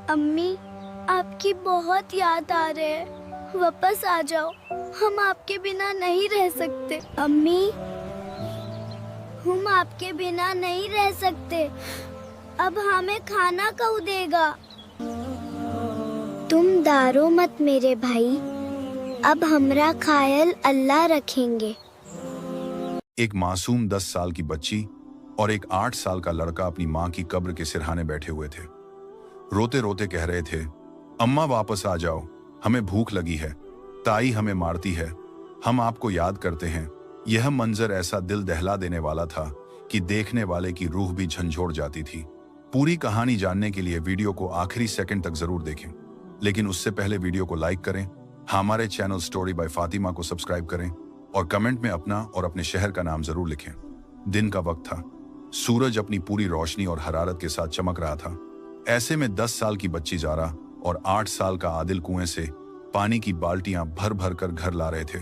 अम्मी, आपकी बहुत याद आ रही है। वापस आ जाओ, हम आपके बिना नहीं रह सकते। अम्मी, हम आपके बिना नहीं रह सकते। अब हमें खाना कौन देगा? तुम दारो मत मेरे भाई, अब हमरा ख्याल अल्लाह रखेंगे। एक मासूम 10 साल की बच्ची और एक 8 साल का लड़का अपनी माँ की कब्र के सिरहाने बैठे हुए थे। रोते रोते कह रहे थे, अम्मा वापस आ जाओ, हमें भूख लगी है, ताई हमें मारती है, हम आपको याद करते हैं। यह मंजर ऐसा दिल दहला देने वाला था कि देखने वाले की रूह भी झंझोड़ जाती थी। पूरी कहानी जानने के लिए वीडियो को आखिरी सेकंड तक जरूर देखें, लेकिन उससे पहले वीडियो को लाइक करें, हमारे चैनल स्टोरी बाय फातिमा को सब्सक्राइब करें और कमेंट में अपना और अपने शहर का नाम जरूर लिखें। दिन का वक्त था, सूरज अपनी पूरी रोशनी और हरारत के साथ चमक रहा था। ऐसे में 10 साल की बच्ची जारा और 8 साल का आदिल कुएं से पानी की बाल्टियां भर भर कर घर ला रहे थे।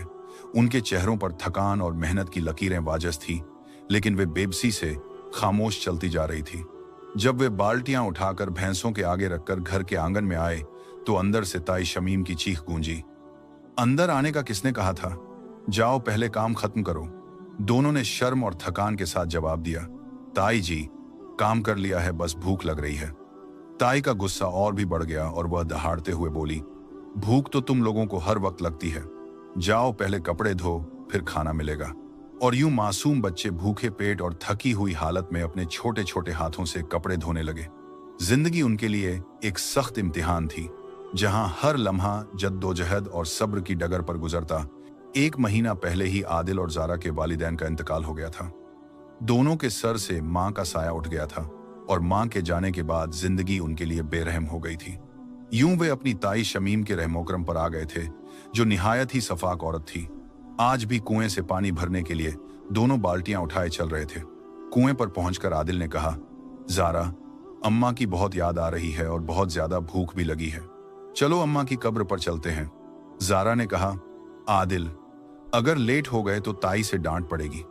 उनके चेहरों पर थकान और मेहनत की लकीरें वाजस थी, लेकिन वे बेबसी से खामोश चलती जा रही थी। जब वे बाल्टियां उठाकर भैंसों के आगे रखकर घर के आंगन में आए तो अंदर से ताई शमीम की चीख गूंजी, अंदर आने का किसने कहा था? जाओ पहले काम खत्म करो। दोनों ने शर्म और थकान के साथ जवाब दिया, ताई जी, काम कर लिया है, बस भूख लग रही है। ताई का गुस्सा और भी बढ़ गया और वह दहाड़ते हुए बोली, भूख तो तुम लोगों को हर वक्त लगती है, जाओ पहले कपड़े धो, फिर खाना मिलेगा। और यूं मासूम बच्चे भूखे पेट और थकी हुई हालत में अपने छोटे छोटे हाथों से कपड़े धोने लगे। जिंदगी उनके लिए एक सख्त इम्तिहान थी, जहां हर लम्हा जद्दोजहद और सब्र की डगर पर गुजरता। 1 महीना पहले ही आदिल और जारा के वालिदैन का इंतकाल हो गया था। दोनों के सर से मां का साया उठ गया था और मां के जाने के बाद जिंदगी उनके लिए बेरहम हो गई थी। यूं वे अपनी ताई शमीम के रहमोकरम पर आ गए थे, जो निहायत ही सफाक औरत थी। आज भी कुएं से पानी भरने के लिए दोनों बाल्टियां उठाए चल रहे थे। कुएं पर पहुंचकर आदिल ने कहा, जारा, अम्मा की बहुत याद आ रही है और बहुत ज्यादा भूख भी लगी है, चलो अम्मा की कब्र पर चलते हैं। जारा ने कहा, आदिल, अगर लेट हो गए तो ताई से डांट पड़ेगी।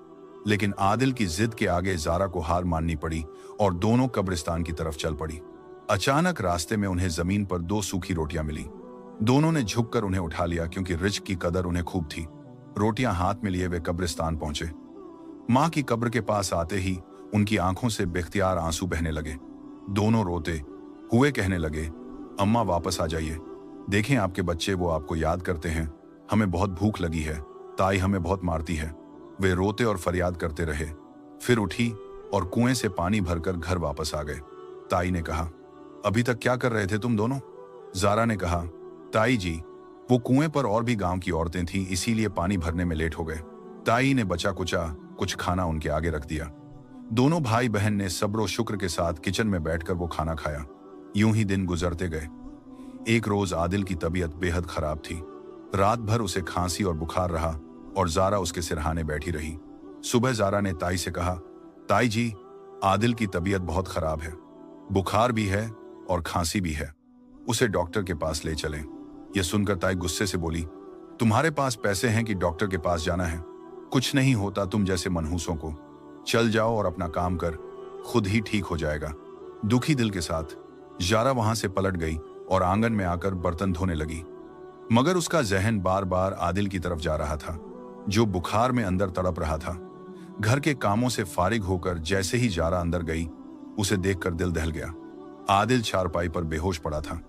लेकिन आदिल की जिद के आगे जारा को हार माननी पड़ी और दोनों कब्रिस्तान की तरफ चल पड़ी। अचानक रास्ते में उन्हें जमीन पर 2 सूखी रोटियां मिली। दोनों ने झुककर उन्हें उठा लिया, क्योंकि रिज्क की कदर उन्हें खूब थी। रोटियां हाथ में लिए वे कब्रिस्तान पहुंचे। मां की कब्र के पास आते ही उनकी आंखों से बेख्तियार आंसू बहने लगे। दोनों रोते हुए कहने लगे, अम्मा वापस आ जाइए, देखें आपके बच्चे, वो आपको याद करते हैं, हमें बहुत भूख लगी है, ताई हमें बहुत मारती है। वे रोते और फरियाद करते रहे, फिर उठी और कुएं से पानी भरकर घर वापस आ गए। ताई ने कहा, अभी तक क्या कर रहे थे तुम दोनों? जारा ने कहा, ताई जी, वो कुएं पर और भी गांव की औरतें थीं, इसीलिए पानी भरने में लेट हो गए। ताई ने बचा कुचा कुछ खाना उनके आगे रख दिया। दोनों भाई बहन ने सब्र शुक्र के साथ किचन में बैठकर वो खाना खाया। यूं ही दिन गुजरते गए। एक रोज आदिल की तबीयत बेहद खराब थी। रात भर उसे खांसी और बुखार रहा और जारा उसके सिरहाने बैठी रही। सुबह जारा ने ताई से कहा, ताई जी, आदिल की तबीयत बहुत खराब है, बुखार भी है और खांसी भी है, उसे डॉक्टर के पास ले चलें। यह सुनकर ताई गुस्से से बोली, तुम्हारे पास पैसे हैं कि डॉक्टर के पास जाना है? कुछ नहीं होता तुम जैसे मनहूसों को, चल जाओ और अपना काम कर, खुद ही ठीक हो जाएगा। दुखी दिल के साथ जारा वहां से पलट गई और आंगन में आकर बर्तन धोने लगी, मगर उसका जहन बार बार आदिल की तरफ जा रहा था, जो बुखार में अंदर तड़प रहा था। घर के कामों से फारिग होकर जैसे ही जारा अंदर गई, उसे देखकर दिल दहल गया। आदिल चारपाई पर बेहोश पड़ा था,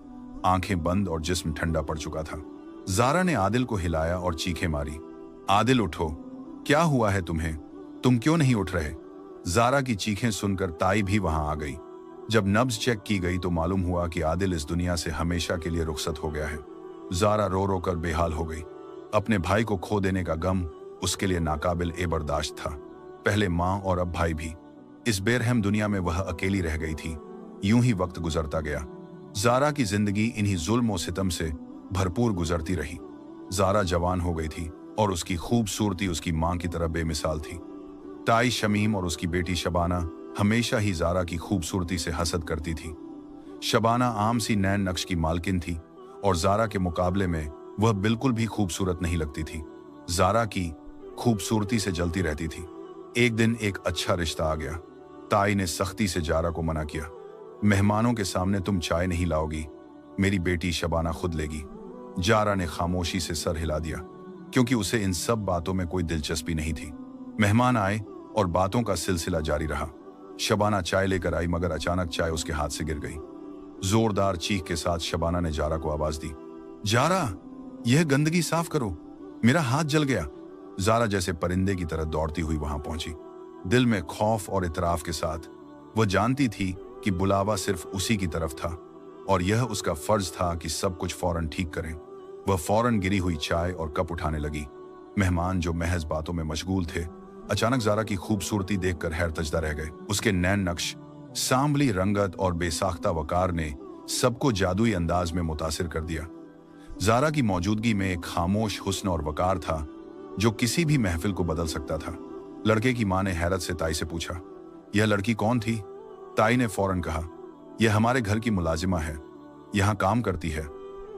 आंखें बंद और जिस्म ठंडा पड़ चुका था। जारा ने आदिल को हिलाया और चीखें मारी, आदिल उठो, क्या हुआ है तुम्हें, तुम क्यों नहीं उठ रहे? जारा की चीखें सुनकर ताई भी वहां आ गई। जब नब्ज चेक की गई तो मालूम हुआ कि आदिल इस दुनिया से हमेशा के लिए रुखसत हो गया है। जारा रो रो कर बेहाल हो गई। अपने भाई को खो देने का गम उसके लिए नाकाबिल ए बर्दाश्त था। पहले माँ और अब भाई भी। इस बेरहम दुनिया में वह अकेली रह गई थी। यूं ही वक्त गुजरता गया। जारा की जिंदगी इन्हीं जुल्म और सितम से भरपूर गुजरती रही। जारा जवान हो गई थी और उसकी खूबसूरती उसकी माँ की तरह बेमिसाल थी। ताई शमीम और उसकी बेटी शबाना हमेशा ही जारा की खूबसूरती से हसद करती थी। शबाना आम सी नैन नक्श की मालकिन थी और जारा के मुकाबले में वह बिल्कुल भी खूबसूरत नहीं लगती थी। जारा की खूबसूरती से जलती रहती थी। एक दिन एक अच्छा रिश्ता आ गया। ताई ने सख्ती से जारा को मना किया, मेहमानों के सामने तुम चाय नहीं लाओगी, मेरी बेटी शबाना खुद लेगी। जारा ने खामोशी से सर हिला दिया, क्योंकि उसे इन सब बातों में कोई दिलचस्पी नहीं थी। मेहमान आए और बातों का सिलसिला जारी रहा। शबाना चाय लेकर आई, मगर अचानक चाय उसके हाथ से गिर गई। जोरदार चीख के साथ शबाना ने जारा को आवाज दी, जारा, यह गंदगी साफ करो, मेरा हाथ जल गया। जारा जैसे परिंदे की तरह दौड़ती हुई वहां पहुंची, दिल में खौफ और इतराफ के साथ। वह जानती थी कि बुलावा सिर्फ उसी की तरफ था और यह उसका फर्ज था कि सब कुछ फौरन ठीक करें। वह फौरन गिरी हुई चाय और कप उठाने लगी। मेहमान जो महज बातों में मशगूल थे, अचानक जारा की खूबसूरती देखकर हैरतजदा रह गए। उसके नैन नक्श, सांवली रंगत और बेसाख्ता वकार ने सबको जादुई अंदाज में मुतासिर कर दिया। जारा की मौजूदगी में एक खामोश हुस्न और वकार था जो किसी भी महफिल को बदल सकता था। लड़के की मां ने हैरत से ताई से पूछा, यह लड़की कौन थी? ताई ने फौरन कहा, यह हमारे घर की मुलाजिमा है, यहाँ काम करती है।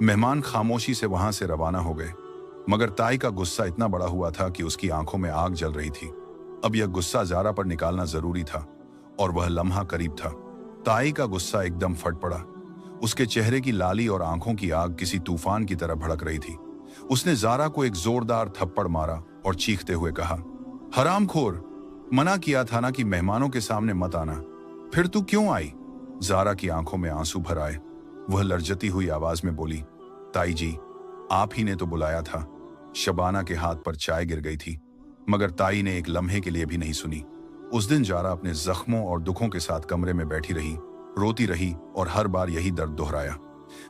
मेहमान खामोशी से वहां से रवाना हो गए, मगर ताई का गुस्सा इतना बड़ा हुआ था कि उसकी आंखों में आग जल रही थी। अब यह गुस्सा जारा पर निकालना जरूरी था और वह लम्हा करीब था। ताई का गुस्सा एकदम फट पड़ा। उसके चेहरे की लाली और आंखों की आग किसी तूफान की तरह भड़क रही थी। उसने जारा को एक जोरदार थप्पड़ मारा और चीखते हुए कहा, हरामखोर, मना किया था ना कि मेहमानों के सामने मत आना, फिर तू क्यों आई? जारा की आंखों में आंसू भर आए। वह लर्जती हुई आवाज में बोली, ताई जी, आप ही ने तो बुलाया था। शबाना के हाथ पर चाय गिर गई थी, मगर ताई ने एक लम्हे के लिए भी नहीं सुनी। उस दिन जारा अपने जख्मों और दुखों के साथ कमरे में बैठी रही, रोती रही और हर बार यही दर्द दोहराया।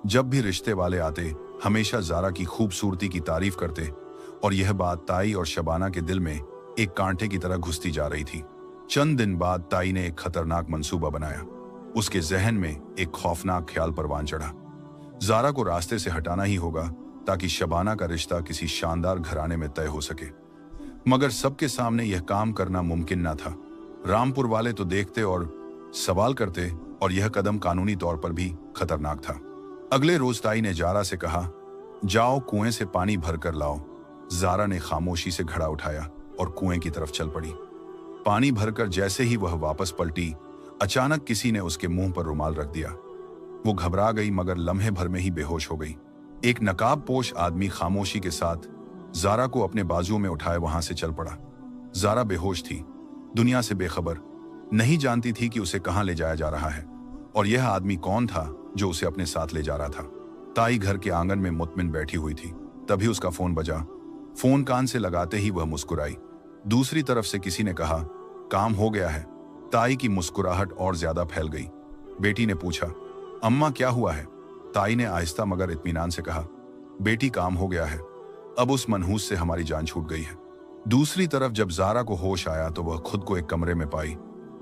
जब भी रिश्ते वाले आते, हमेशा जारा की खूबसूरती की तारीफ करते और यह बात ताई और शबाना के दिल में एक कांटे की तरह घुसती जा रही थी। चंद दिन बाद ताई ने एक खतरनाक मंसूबा बनाया। उसके जहन में एक खौफनाक ख्याल परवान चढ़ा। जारा को रास्ते से हटाना ही होगा ताकि शबाना का रिश्ता किसी शानदार घराने में तय हो सके। मगर सबके सामने यह काम करना मुमकिन न था। रामपुर वाले तो देखते और सवाल करते, और यह कदम कानूनी तौर पर भी खतरनाक था। अगले रोज ताई ने जारा से कहा, जाओ कुएं से पानी भर कर लाओ। जारा ने खामोशी से घड़ा उठाया और कुएं की तरफ चल पड़ी। पानी भरकर जैसे ही वह वापस पलटी, अचानक किसी ने उसके मुंह पर रुमाल रख दिया। वो घबरा गई, मगर लम्हे भर में ही बेहोश हो गई। एक नकाबपोश आदमी खामोशी के साथ जारा को अपने बाजुओं में उठाए वहां से चल पड़ा। जारा बेहोश थी, दुनिया से बेखबर, नहीं जानती थी कि उसे कहां ले जाया जा रहा है और यह आदमी कौन था जो उसे अपने साथ ले जा रहा था। ताई घर के आंगन में मुतमिन बैठी हुई थी। तभी उसका फोन बजा। फोन कान से लगाते ही वह मुस्कुराई। दूसरी तरफ से किसी ने कहा, काम हो गया है। ताई की मुस्कुराहट और ज्यादा फैल गई। बेटी ने पूछा, अम्मा क्या हुआ है? ताई ने आहिस्ता मगर इत्मीनान से कहा, बेटी काम हो गया है, अब उस मनहूस से हमारी जान छूट गई है। दूसरी तरफ जब जारा को होश आया तो वह खुद को एक कमरे में पाई।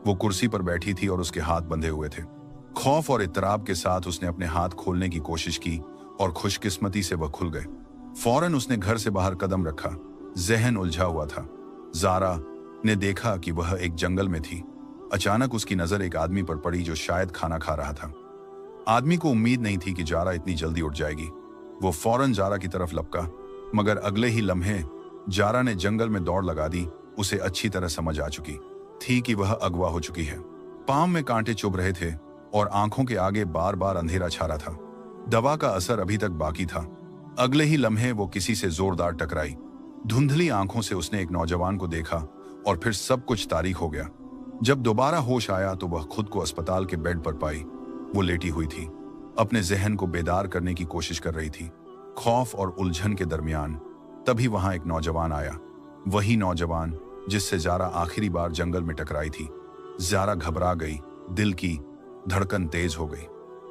वो कुर्सी पर बैठी थी और उसके हाथ बंधे हुए थे। खौफ और इत्तराब के साथ उसने अपने हाथ खोलने की कोशिश की और खुशकिस्मती से वह खुल गए। फौरन उसने घर से बाहर कदम रखा। जहन उलझा हुआ था। जारा ने देखा कि वह एक जंगल में थी। अचानक उसकी नजर एक आदमी पर पड़ी जो शायद खाना खा रहा था। आदमी को उम्मीद नहीं थी कि जारा इतनी जल्दी उठ जाएगी। वो फौरन जारा की तरफ लपका, मगर अगले ही लम्हे जारा ने जंगल में दौड़ लगा दी। उसे अच्छी तरह समझ आ चुकी थी कि वह अगवा हो चुकी है। पांव में कांटे चुभ रहे थे और आंखों के आगे बार बार अंधेरा छा रहा था। दवा का असर अभी तक बाकी था। अगले ही लम्हे वो किसी से जोरदार टकराई। धुंधली आंखों से उसने एक नौजवान को देखा और फिर सब कुछ तारीख हो गया। जब दोबारा होश आया तो वह खुद को अस्पताल के बेड पर पाई। वो लेटी हुई थी, अपने जहन को बेदार करने की कोशिश कर रही थी। खौफ और उलझन के दरमियान तभी वहां एक नौजवान आया, वही नौजवान जिससे जारा आखिरी बार जंगल में टकराई थी। जारा घबरा गई, दिल की धड़कन तेज हो गई।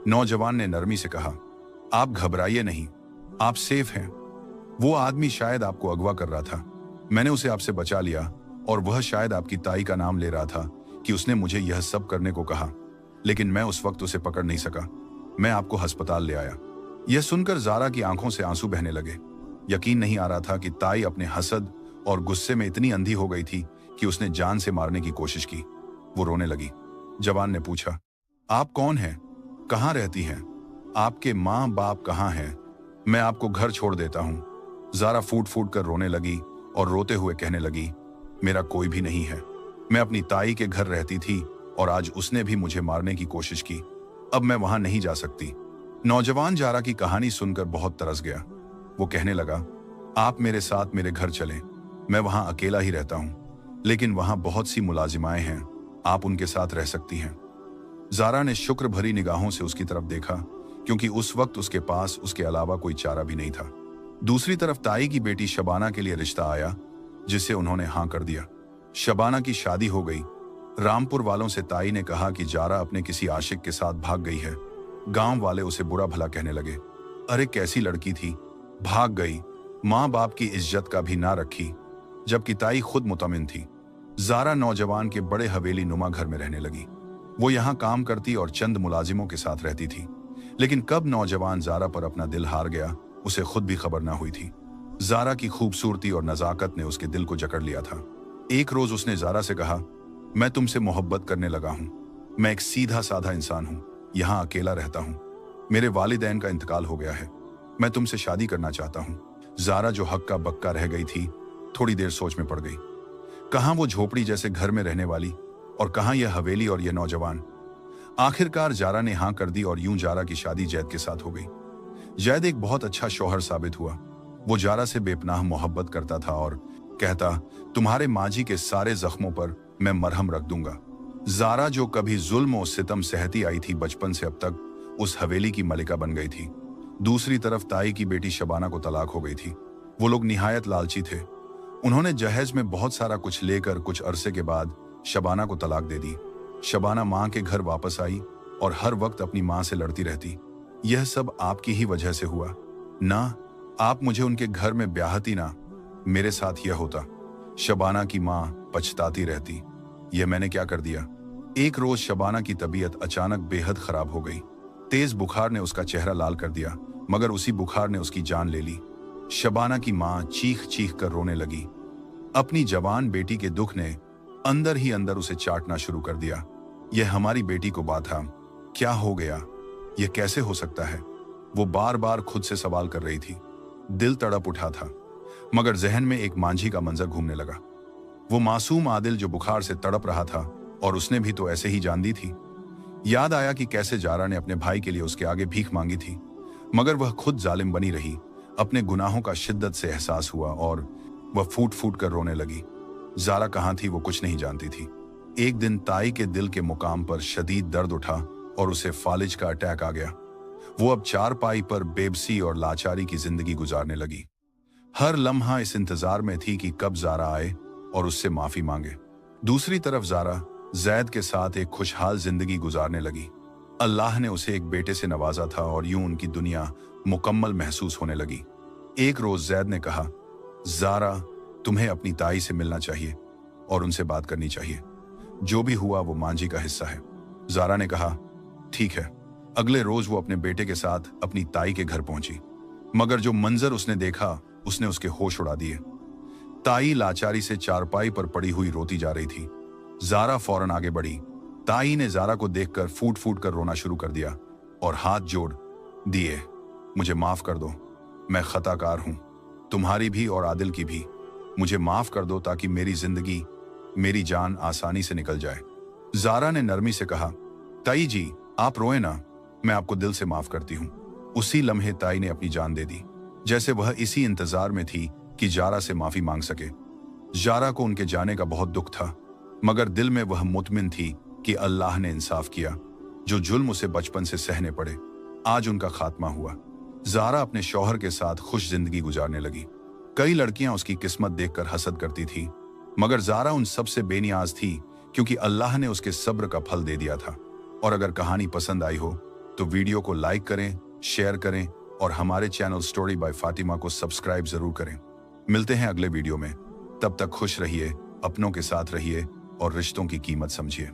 नौजवान ने नरमी से कहा, आप घबराइए नहीं, आप सेफ हैं। वो आदमी शायद आपको अगवा कर रहा था, मैंने उसे आपसे बचा लिया, और वह शायद आपकी ताई का नाम ले रहा था कि उसने मुझे यह सब करने को कहा, लेकिन मैं उस वक्त उसे पकड़ नहीं सका। मैं आपको अस्पताल ले आया। यह सुनकर जारा की आंखों से आंसू बहने लगे। यकीन नहीं आ रहा था कि ताई अपने हसद और गुस्से में इतनी अंधी हो गई थी कि उसने जान से मारने की कोशिश की। वो रोने लगी। जवान ने पूछा, आप कौन हैं? कहाँ रहती हैं? आपके माँ बाप कहाँ हैं? मैं आपको घर छोड़ देता हूँ। जारा फूट फूट कर रोने लगी और रोते हुए कहने लगी, मेरा कोई भी नहीं है। मैं अपनी ताई के घर रहती थी और आज उसने भी मुझे मारने की कोशिश की। अब मैं वहां नहीं जा सकती। नौजवान जारा की कहानी सुनकर बहुत तरस गया। वो कहने लगा, आप मेरे साथ मेरे घर चलें, मैं वहां अकेला ही रहता हूं, लेकिन वहां बहुत सी मुलाजिमाएं हैं, आप उनके साथ रह सकती हैं। जारा ने शुक्र भरी निगाहों से उसकी तरफ देखा, क्योंकि उस वक्त उसके पास उसके अलावा कोई चारा भी नहीं था। दूसरी तरफ ताई की बेटी शबाना के लिए रिश्ता आया, जिसे उन्होंने हाँ कर दिया। शबाना की शादी हो गई। रामपुर वालों से ताई ने कहा कि जारा अपने किसी आशिक के साथ भाग गई है। गांव वाले उसे बुरा भला कहने लगे। अरे कैसी लड़की थी, भाग गई, माँ बाप की इज्जत का भी ना रखी, जबकि ताई खुद मुतमिन थी। जारा नौजवान के बड़े हवेली नुमा घर में रहने लगी। वो यहाँ काम करती और चंद मुलाजिमों के साथ रहती थी। लेकिन कब नौजवान जारा पर अपना दिल हार गया, उसे खुद भी खबर ना हुई थी। जारा की खूबसूरती और नजाकत ने उसके दिल को जकड़ लिया था। एक रोज उसने जारा से कहा, मैं तुमसे मोहब्बत करने लगा हूं। मैं एक सीधा साधा इंसान हूं, यहाँ अकेला रहता हूं। मेरे वालिदैन का इंतकाल हो गया है। मैं तुमसे शादी करना चाहता हूं। जारा जो हक्का बक्का रह गई थी, थोड़ी देर सोच में पड़ गई। कहाँ वो झोपड़ी जैसे घर में रहने वाली, और कहाँ यह हवेली और यह नौजवान। आखिरकार जारा ने हाँ कर दी और यूं जारा की शादी जैद के साथ हो गई। जैद एक बहुत अच्छा शौहर साबित हुआ। वो जारा से बेपनाह मोहब्बत करता था और कहता, तुम्हारे माजी के सारे जख्मों पर मैं मरहम रख दूंगा। जारा जो कभी जुल्म और सितम सहती आई थी बचपन से अब तक, उस हवेली की मलिका बन गई थी। दूसरी तरफ ताई की बेटी शबाना को तलाक हो गई थी। वो लोग निहायत लालची थे। उन्होंने जहेज में बहुत सारा कुछ लेकर कुछ अरसे के बाद शबाना को तलाक दे दी। शबाना माँ के घर वापस आई और हर वक्त अपनी माँ से लड़ती रहती। यह सब आपकी ही वजह से हुआ ना, आप मुझे उनके घर में ब्याहती ना, मेरे साथ यह होता। शबाना की माँ पछताती रहती, यह मैंने क्या कर दिया। एक रोज शबाना की तबीयत अचानक बेहद खराब हो गई। तेज बुखार ने उसका चेहरा लाल कर दिया, मगर उसी बुखार ने उसकी जान ले ली। शबाना की माँ चीख चीख कर रोने लगी। अपनी जवान बेटी के दुख ने अंदर ही अंदर उसे चाटना शुरू कर दिया। यह हमारी बेटी को बाधा, क्या हो गया, यह कैसे हो सकता है। वो बार बार खुद से सवाल कर रही थी। दिल तड़प उठा था, मगर जहन में एक मांझी का मंजर घूमने लगा। वो मासूम आदिल जो बुखार से तड़प रहा था, और उसने भी तो ऐसे ही जान दी थी। याद आया कि कैसे जारा ने अपने भाई के लिए उसके आगे भीख मांगी थी, मगर वह खुद जालिम बनी रही। अपने गुनाहों का शिद्दत से एहसास हुआ और वह फूट फूट कर रोने लगी। जारा कहाँ थी वो कुछ नहीं जानती थी। एक दिन ताई के दिल के मुकाम पर शदीद दर्द उठा और उसे फालिज का अटैक आ गया। वो अब चारपाई पर बेबसी और लाचारी की जिंदगी गुजारने लगी। हर लम्हा इस इंतजार में थी कि कब जारा आए और उससे माफी मांगे। दूसरी तरफ जारा जैद के साथ एक खुशहाल जिंदगी गुजारने लगी। अल्लाह ने उसे एक बेटे से नवाजा था और यूं उनकी दुनिया मुकम्मल महसूस होने लगी। एक रोज जैद ने कहा, जारा, तुम्हें अपनी ताई से मिलना चाहिए और उनसे बात करनी चाहिए। जो भी हुआ वो मांझी का हिस्सा है। जारा ने कहा, ठीक है। अगले रोज वो अपने बेटे के साथ अपनी ताई के घर पहुंची, मगर जो मंजर उसने देखा उसने उसके होश उड़ा दिए। ताई लाचारी से चारपाई पर पड़ी हुई रोती जा रही थी। जारा फौरन आगे बढ़ी। ताई ने जारा को देखकर फूट फूट कर रोना शुरू कर दिया और हाथ जोड़ दिए, मुझे माफ कर दो, मैं खताकार हूं, तुम्हारी भी और आदिल की भी। मुझे माफ कर दो ताकि मेरी जिंदगी, मेरी जान आसानी से निकल जाए। जारा ने नरमी से कहा, ताई जी आप रोए ना, मैं आपको दिल से माफ करती हूँ। उसी लम्हे ताई ने अपनी जान दे दी, जैसे वह इसी इंतजार में थी कि जारा से माफी मांग सके। जारा को उनके जाने का बहुत दुख था, मगर दिल में वह मुतमिन थी कि अल्लाह ने इंसाफ किया। जो जुल्म उसे बचपन से सहने पड़े, आज उनका खात्मा हुआ। जारा अपने शौहर के साथ खुश जिंदगी गुजारने लगी। कई लड़कियां उसकी किस्मत देखकर हसद करती थी, मगर जारा उन सब से बेनियाज थी, क्योंकि अल्लाह ने उसके सब्र का फल दे दिया था। और अगर कहानी पसंद आई हो तो वीडियो को लाइक करें, शेयर करें और हमारे चैनल स्टोरी बाय फातिमा को सब्सक्राइब जरूर करें। मिलते हैं अगले वीडियो में, तब तक खुश रहिए, अपनों के साथ रहिए और रिश्तों की कीमत समझिए।